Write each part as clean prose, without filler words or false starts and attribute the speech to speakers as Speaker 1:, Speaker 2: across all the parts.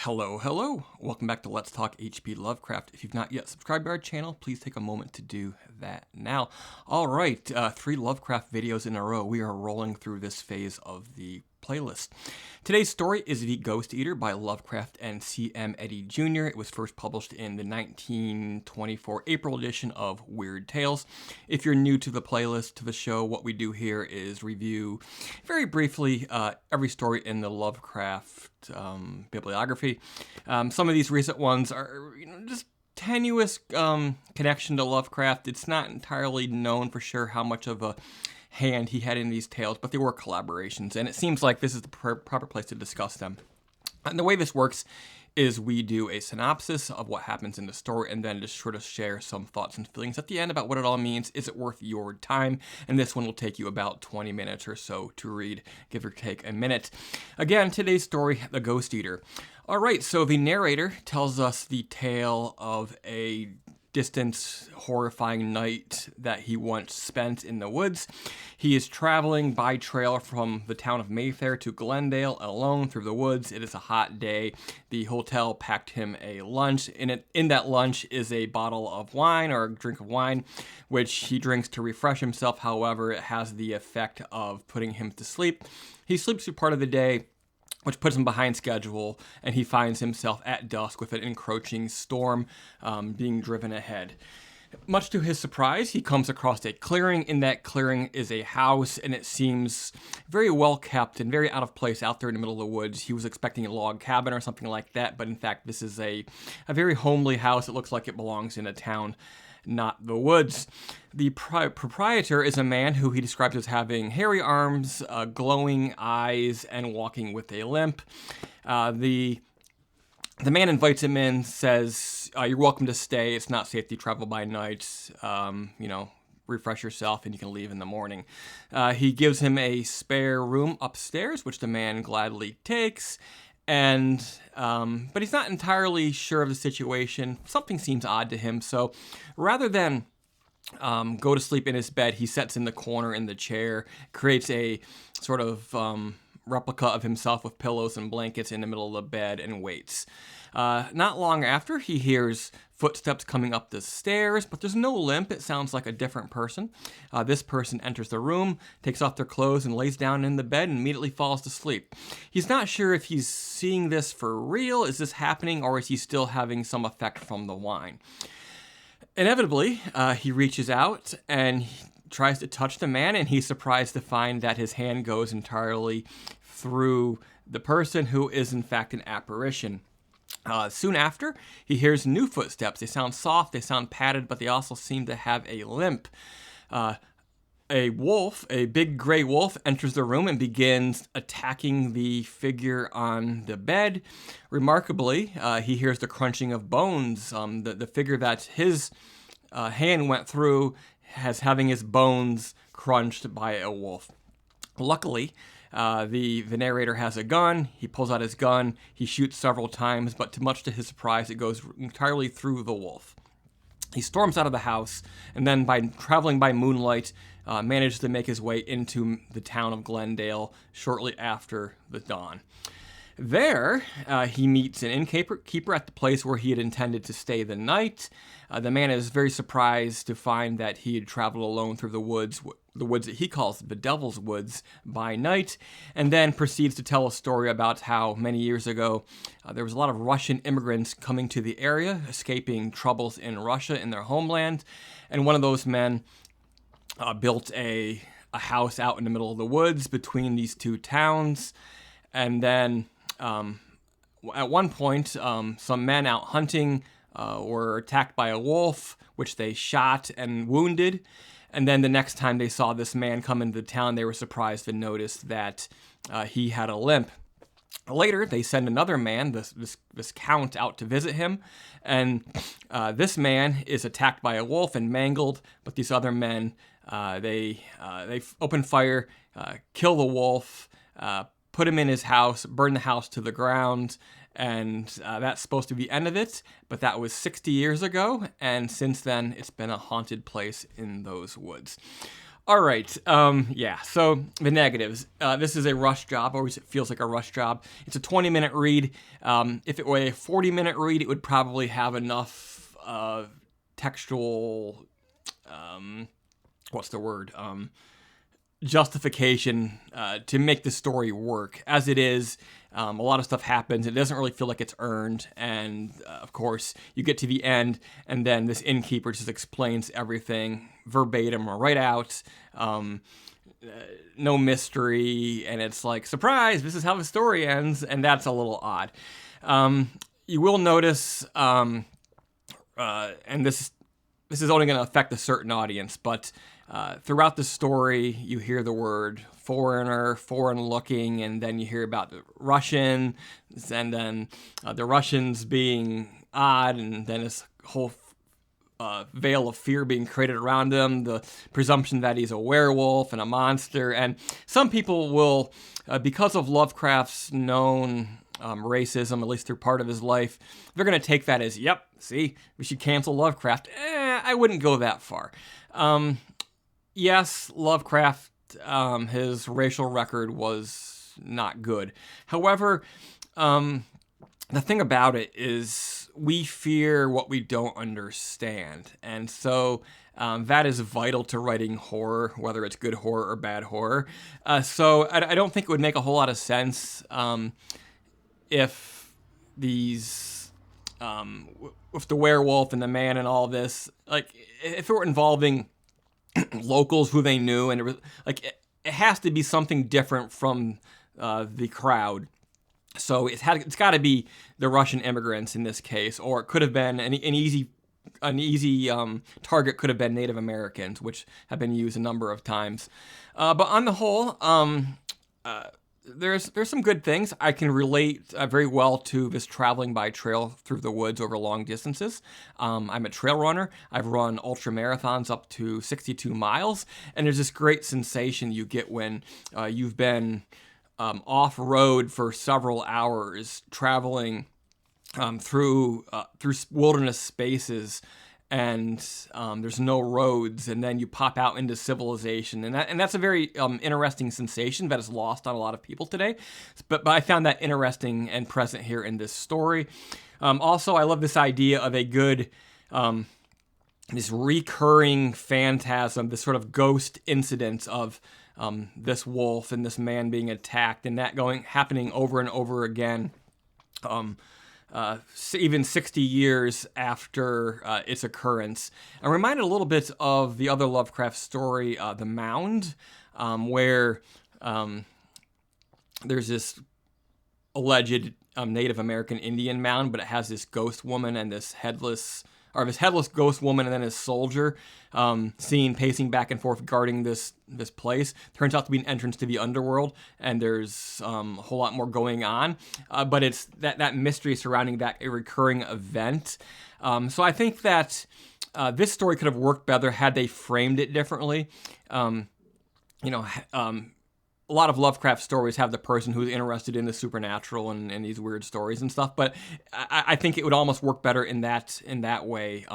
Speaker 1: Hello, hello. Welcome back to Let's Talk H.P. Lovecraft. If you've not yet subscribed to our channel, please take a moment to do that now. All right, 3 Lovecraft videos in a row. We are rolling through this phase of the playlist. Today's story is The Ghost Eater by Lovecraft and C.M. Eddy Jr. It was first published in the 1924 April edition of Weird Tales. If you're new to the playlist, to the show, what we do here is review very briefly every story in the Lovecraft bibliography. Some of these recent ones are just tenuous connection to Lovecraft. It's not entirely known for sure how much of a hand he had in these tales, but they were collaborations, and it seems like this is the proper place to discuss them. And the way this works is we do a synopsis of what happens in the story and then just sort of share some thoughts and feelings at the end about what it all means. Is it worth your time? And this one will take you about 20 minutes or so to read, give or take a minute. Again, today's story, The Ghost Eater. All right, so the narrator tells us the tale of a distant, horrifying night that he once spent in the woods. He is traveling by trail from the town of Mayfair to Glendale alone through the woods. It is a hot day. The hotel packed him a lunch. In that lunch is a bottle of wine or a drink of wine, which he drinks to refresh himself. However, it has the effect of putting him to sleep. He sleeps through part of the day, which puts him behind schedule, and he finds himself at dusk with an encroaching storm being driven ahead. Much to his surprise, he comes across a clearing. In that clearing is a house, and it seems very well kept and very out of place out there in the middle of the woods. He was expecting a log cabin or something like that, but in fact, this is a very homely house. It looks like it belongs in a town, not the woods. The proprietor is a man who he describes as having hairy arms, glowing eyes, and walking with a limp. The man invites him in, says, "You're welcome to stay. It's not safe to travel by night. Refresh yourself and you can leave in the morning." He gives him a spare room upstairs, which the man gladly takes. But he's not entirely sure of the situation. Something seems odd to him. So rather than go to sleep in his bed, he sits in the corner in the chair, creates a sort of replica of himself with pillows and blankets in the middle of the bed and waits. Not long after, he hears footsteps coming up the stairs, but there's no limp. It sounds like a different person. This person enters the room, takes off their clothes, and lays down in the bed and immediately falls to sleep. He's not sure if he's seeing this for real, is this happening, or is he still having some effect from the wine? Inevitably, he reaches out and he tries to touch the man, and he's surprised to find that his hand goes entirely through the person, who is in fact an apparition. Soon after, he hears new footsteps. They sound soft, they sound padded, but they also seem to have a limp. A wolf, a big gray wolf, enters the room and begins attacking the figure on the bed. Remarkably, he hears the crunching of bones. The figure that his hand went through has having his bones crunched by a wolf. Luckily, the narrator has a gun. He pulls out his gun. He shoots several times, but much to his surprise, it goes entirely through the wolf. He storms out of the house, and then by traveling by moonlight, manages to make his way into the town of Glendale shortly after the dawn. There, he meets an innkeeper at the place where he had intended to stay the night. The man is very surprised to find that he had traveled alone through the woods that he calls the Devil's Woods by night, and then proceeds to tell a story about how many years ago there was a lot of Russian immigrants coming to the area, escaping troubles in Russia in their homeland, and one of those men built a house out in the middle of the woods between these two towns, and then at one point, some men out hunting were attacked by a wolf, which they shot and wounded. And then the next time they saw this man come into the town, they were surprised to notice that he had a limp. Later, they send another man, this count, out to visit him. And this man is attacked by a wolf and mangled, but these other men, they open fire, kill the wolf, put him in his house, burn the house to the ground, and that's supposed to be the end of it, but that was 60 years ago, and since then, it's been a haunted place in those woods. All right. Yeah. So the negatives. This is a rush job. Always it feels like a rush job. It's a 20-minute read. If it were a 40-minute read, it would probably have enough textual. What's the word? Justification to make the story work. As it is, a lot of stuff happens. It doesn't really feel like it's earned. And of course, you get to the end, and then this innkeeper just explains everything verbatim right out. No mystery, and it's like, surprise, this is how the story ends, and that's a little odd. You will notice, and this is only going to affect a certain audience, but throughout the story, you hear the word foreigner, foreign looking, and then you hear about the Russian, and then the Russians being odd, and then this whole veil of fear being created around him, the presumption that he's a werewolf and a monster. And some people will, because of Lovecraft's known racism, at least through part of his life, they're going to take that as, yep, see, we should cancel Lovecraft. I wouldn't go that far. Yes, Lovecraft, his racial record was not good. However, the thing about it is we fear what we don't understand. And so that is vital to writing horror, whether it's good horror or bad horror. So I don't think it would make a whole lot of sense if these, with the werewolf and the man and all this, like if it were involving locals who they knew, and it was like it has to be something different from the crowd. So it's got to be the Russian immigrants in this case, or it could have been an easy target could have been Native Americans, which have been used a number of times. But on the whole, there's some good things. I can relate very well to this traveling by trail through the woods over long distances. I'm a trail runner. I've run ultra marathons up to 62 miles, and there's this great sensation you get when you've been off-road for several hours, traveling through wilderness spaces, and there's no roads, and then you pop out into civilization, and that's a very interesting sensation that is lost on a lot of people today. But I found that interesting and present here in this story. Also, I love this idea of a good this recurring phantasm, this sort of ghost incident of this wolf and this man being attacked, and that happening over and over again, even 60 years after its occurrence. I'm reminded a little bit of the other Lovecraft story, The Mound, where there's this alleged Native American Indian mound, but it has this ghost woman and this headless ghost woman, and then his soldier seen pacing back and forth guarding this place. Turns out to be an entrance to the underworld, and there's a whole lot more going on. But it's that mystery surrounding that a recurring event. So I think that this story could have worked better had they framed it differently. A lot of Lovecraft stories have the person who's interested in the supernatural and these weird stories and stuff, but I think it would almost work better in that way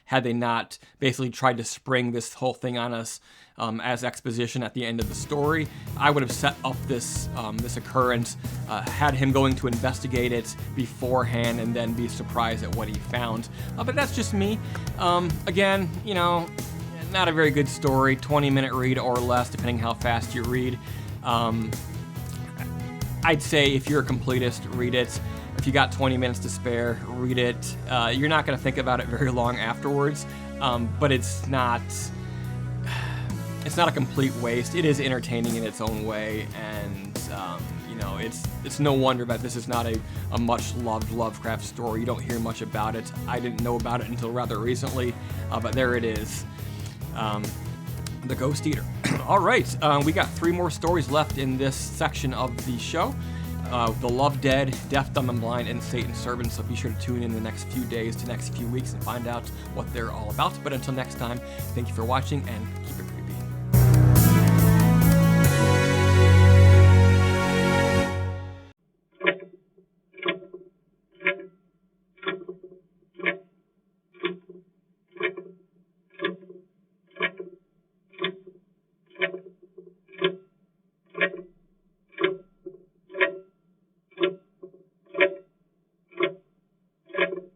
Speaker 1: had they not basically tried to spring this whole thing on us as exposition at the end of the story. I would have set up this occurrence, had him going to investigate it beforehand, and then be surprised at what he found. But that's just me. Again, not a very good story. 20-minute read or less, depending how fast you read. I'd say if you're a completist, read it. If you got 20 minutes to spare, read it. You're not going to think about it very long afterwards, but it's not a complete waste. It is entertaining in its own way, and it's no wonder that this is not a much loved Lovecraft story. You don't hear much about it. I didn't know about it until rather recently, but there it is. The Ghost Eater. All right, we got 3 more stories left in this section of the show. The Love Dead, Deaf, Dumb, and Blind, and Satan's Servants. So be sure to tune in the next few days to next few weeks and find out what they're all about. But until next time, thank you for watching, and keep it creepy.
Speaker 2: you.